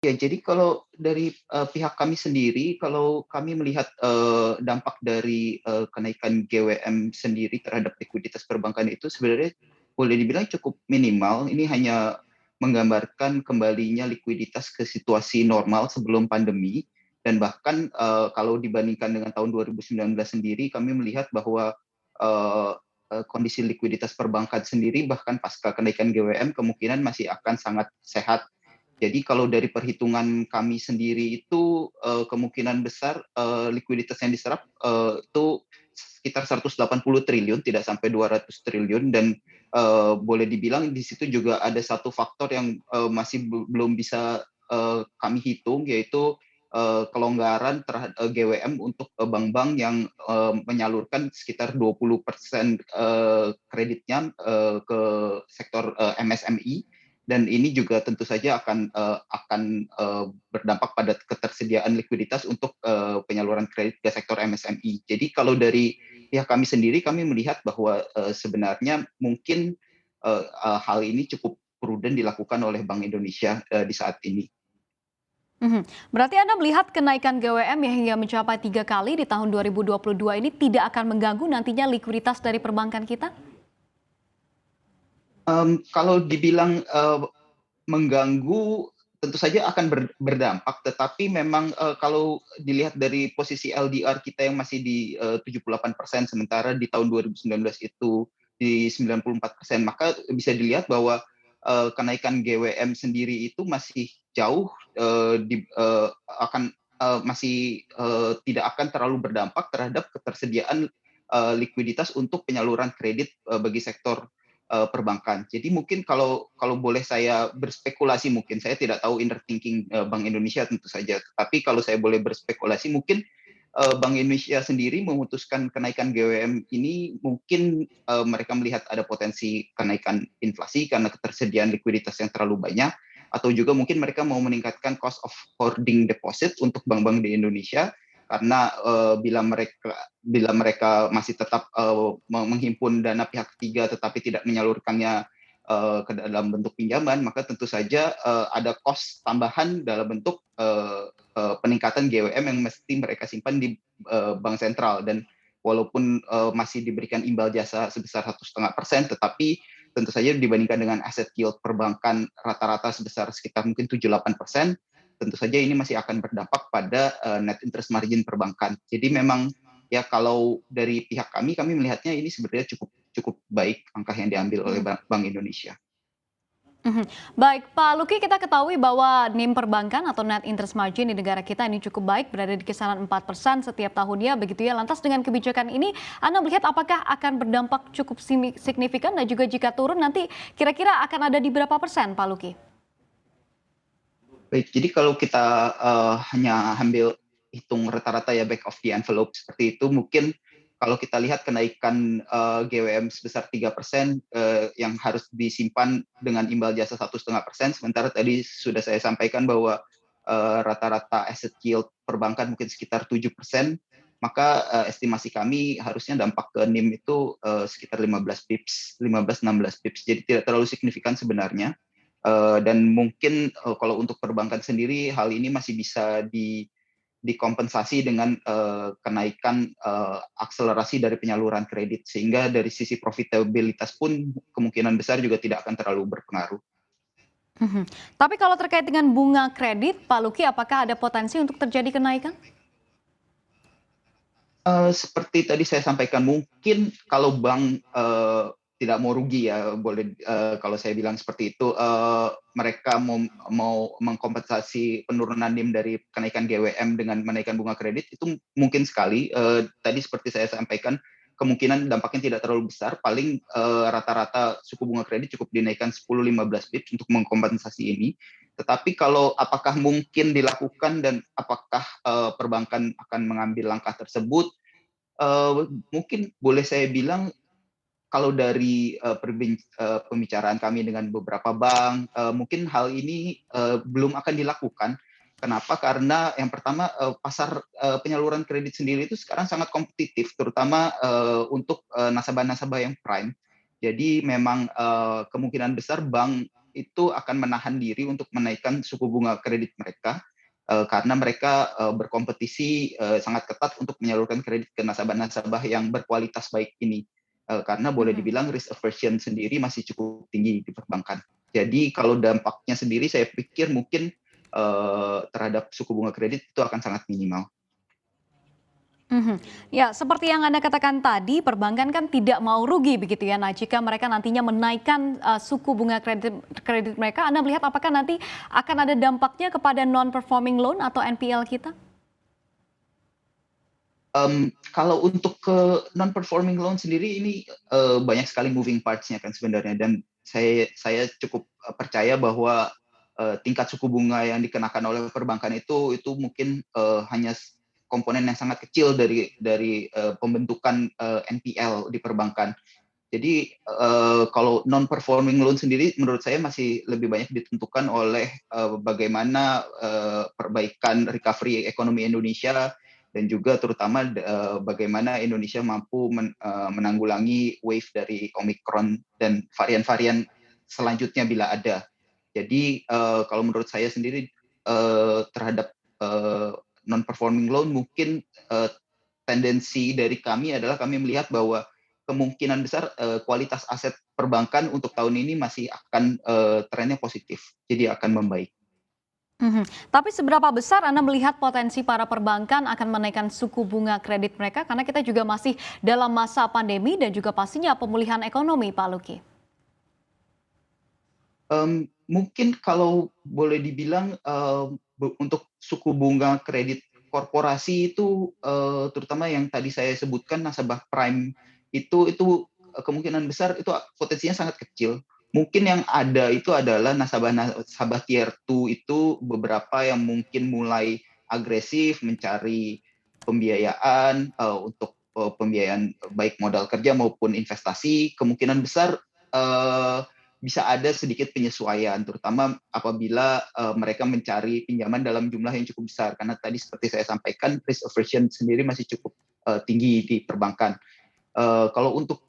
Ya, jadi kalau dari, pihak kami sendiri, kalau kami melihat, dampak dari, kenaikan GWM sendiri terhadap likuiditas perbankan itu sebenarnya boleh dibilang cukup minimal. Ini hanya menggambarkan kembalinya likuiditas ke situasi normal sebelum pandemi dan bahkan, kalau dibandingkan dengan tahun 2019 sendiri, kami melihat bahwa, eee kondisi likuiditas perbankan sendiri bahkan pasca kenaikan GWM kemungkinan masih akan sangat sehat. Jadi kalau dari perhitungan kami sendiri itu, kemungkinan besar, likuiditas yang diserap, itu sekitar 180 triliun, tidak sampai 200 triliun dan, boleh dibilang di situ juga ada satu faktor yang, masih belum bisa, kami hitung yaitu, kelonggaran GWM untuk, bank-bank yang, menyalurkan sekitar 20% kreditnya, ke sektor, MSMI dan ini juga tentu saja berdampak pada ketersediaan likuiditas untuk, penyaluran kredit ke sektor MSMI. Jadi kalau dari pihak kami sendiri, kami melihat bahwa, sebenarnya mungkin, hal ini cukup prudent dilakukan oleh Bank Indonesia, di saat ini. Mhm. Berarti Anda melihat kenaikan GWM yang hingga mencapai 3 kali di tahun 2022 ini tidak akan mengganggu nantinya likuiditas dari perbankan kita? Kalau dibilang, mengganggu, tentu saja akan berdampak, tetapi memang, kalau dilihat dari posisi LDR kita yang masih di, 78%, sementara di tahun 2019 itu di 94%, maka bisa dilihat bahwa, kenaikan GWM sendiri itu masih jauh, masih, tidak akan terlalu berdampak terhadap ketersediaan, likuiditas untuk penyaluran kredit, bagi sektor perbankan. Jadi mungkin kalau boleh saya berspekulasi mungkin, saya tidak tahu inner thinking, Bank Indonesia tentu saja. Tapi kalau saya boleh berspekulasi mungkin, Bank Indonesia sendiri memutuskan kenaikan GWM ini mungkin, mereka melihat ada potensi kenaikan inflasi karena ketersediaan likuiditas yang terlalu banyak, atau juga mungkin mereka mau meningkatkan cost of holding deposit untuk bank-bank di Indonesia karena, bila mereka masih tetap, menghimpun dana pihak ketiga tetapi tidak menyalurkannya, ke dalam bentuk pinjaman, maka tentu saja, ada cost tambahan dalam bentuk, peningkatan GWM yang mesti mereka simpan di, bank sentral dan walaupun, masih diberikan imbal jasa sebesar 1,5%, tetapi tentu saja dibandingkan dengan aset yield perbankan rata-rata sebesar sekitar mungkin 7-8%, tentu saja ini masih akan berdampak pada, net interest margin perbankan. Jadi memang ya kalau dari pihak kami melihatnya ini sebenarnya cukup cukup baik langkah yang diambil oleh Mhm. Bank Indonesia. Mhm. Baik, Pak Luki, kita ketahui bahwa NIM perbankan atau net interest margin di negara kita ini cukup baik, berada di kisaran 4% setiap tahunnya, begitu ya. Lantas dengan kebijakan ini, Anda melihat apakah akan berdampak cukup signifikan dan juga jika turun nanti kira-kira akan ada di berapa persen, Pak Luki? Baik, jadi kalau kita, hanya ambil hitung rata-rata ya back of the envelope seperti itu, mungkin kalau kita lihat kenaikan, GWM sebesar 3%, yang harus disimpan dengan imbal jasa 1,5%, sementara tadi sudah saya sampaikan bahwa, rata-rata asset yield perbankan mungkin sekitar 7%, maka, estimasi kami harusnya dampak ke NIM itu, sekitar 15 pips, 15, 16 pips. Jadi tidak terlalu signifikan sebenarnya. Dan mungkin, kalau untuk perbankan sendiri hal ini masih bisa dikompensasi dengan, kenaikan, akselerasi dari penyaluran kredit, sehingga dari sisi profitabilitas pun kemungkinan besar juga tidak akan terlalu berpengaruh. Mhm. Tapi kalau terkait dengan bunga kredit, Pak Luki, apakah ada potensi untuk terjadi kenaikan? Seperti tadi saya sampaikan, mungkin kalau bank, tidak mau rugi ya, boleh, kalau saya bilang seperti itu, mereka mau mengkompensasi penurunan NIM dari kenaikan GWM dengan menaikkan bunga kredit, itu mungkin sekali. Tadi seperti saya sampaikan, kemungkinan dampaknya tidak terlalu besar, paling, rata-rata suku bunga kredit cukup dinaikkan 10-15 pips untuk mengkompensasi ini. Tetapi kalau apakah mungkin dilakukan dan apakah, perbankan akan mengambil langkah tersebut, mungkin boleh saya bilang kalau dari, pembicaraan kami dengan beberapa bank, mungkin hal ini, belum akan dilakukan. Kenapa? Karena yang pertama, pasar, penyaluran kredit sendiri itu sekarang sangat kompetitif, terutama, untuk, nasabah-nasabah yang prime. Jadi memang, kemungkinan besar bank itu akan menahan diri untuk menaikkan suku bunga kredit mereka, karena mereka berkompetisi sangat ketat untuk menyalurkan kredit ke nasabah-nasabah yang berkualitas baik ini. Karena boleh Mhm. dibilang risk aversion sendiri masih cukup tinggi di perbankan. Jadi kalau dampaknya sendiri saya pikir mungkin terhadap suku bunga kredit itu akan sangat minimal. Mhm. Ya, seperti yang Anda katakan tadi, perbankan kan tidak mau rugi begitu ya. Nah, jika mereka nantinya menaikkan suku bunga kredit kredit mereka, Anda melihat apakah nanti akan ada dampaknya kepada non performing loan atau NPL kita? Kalau untuk ke non performing loan sendiri ini banyak sekali moving parts-nya kan sebenarnya, dan saya cukup percaya bahwa tingkat suku bunga yang dikenakan oleh perbankan itu mungkin hanya komponen yang sangat kecil dari pembentukan NPL di perbankan. Jadi kalau non performing loan sendiri menurut saya masih lebih banyak ditentukan oleh bagaimana perbaikan recovery ekonomi Indonesia, dan juga terutama bagaimana Indonesia mampu menanggulangi wave dari Omicron dan varian-varian selanjutnya bila ada. Jadi kalau menurut saya sendiri terhadap non performing loan mungkin tendensi dari kami adalah kami melihat bahwa kemungkinan besar kualitas aset perbankan untuk tahun ini masih akan trennya positif, jadi akan membaik. Mhm. Tapi seberapa besar Anda melihat potensi para perbankan akan menaikkan suku bunga kredit mereka? Karena kita juga masih dalam masa pandemi dan juga pastinya pemulihan ekonomi, Pak Luki. Mungkin kalau boleh dibilang, untuk suku bunga kredit korporasi itu, terutama yang tadi saya sebutkan nasabah prime itu kemungkinan besar itu potensinya sangat kecil. Mungkin yang ada itu adalah nasabah tier 2 itu beberapa yang mungkin mulai agresif mencari pembiayaan, untuk pembiayaan baik modal kerja maupun investasi, kemungkinan besar, eee bisa ada sedikit penyesuaian, terutama apabila mereka mencari pinjaman dalam jumlah yang cukup besar. Karena tadi seperti saya sampaikan, risk aversion sendiri masih cukup tinggi di perbankan. Kalau untuk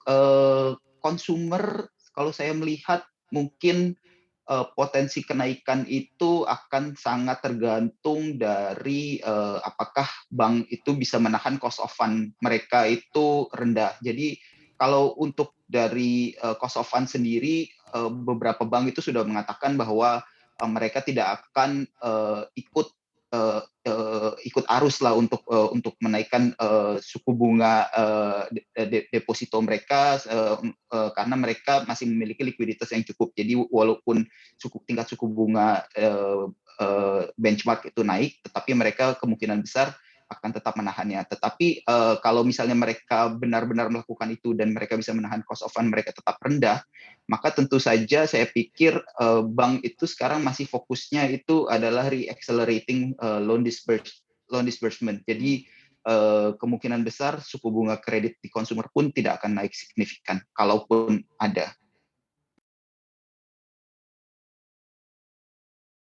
consumer, kalau saya melihat mungkin potensi kenaikan itu akan sangat tergantung dari apakah bank itu bisa menahan cost of fund mereka itu rendah. Jadi kalau untuk dari cost of fund sendiri, beberapa bank itu sudah mengatakan bahwa mereka tidak akan ikut arus lah untuk menaikkan suku bunga deposito mereka, karena mereka masih memiliki likuiditas yang cukup. Jadi walaupun tingkat suku bunga benchmark itu naik, tetapi mereka kemungkinan besar akan tetap menahannya. Tetapi kalau misalnya mereka benar-benar melakukan itu dan mereka bisa menahan cost of fund mereka tetap rendah, maka tentu saja saya pikir bank itu sekarang masih fokusnya itu adalah re-accelerating loan disbursement. Jadi kemungkinan besar suku bunga kredit di konsumer pun tidak akan naik signifikan, kalaupun ada.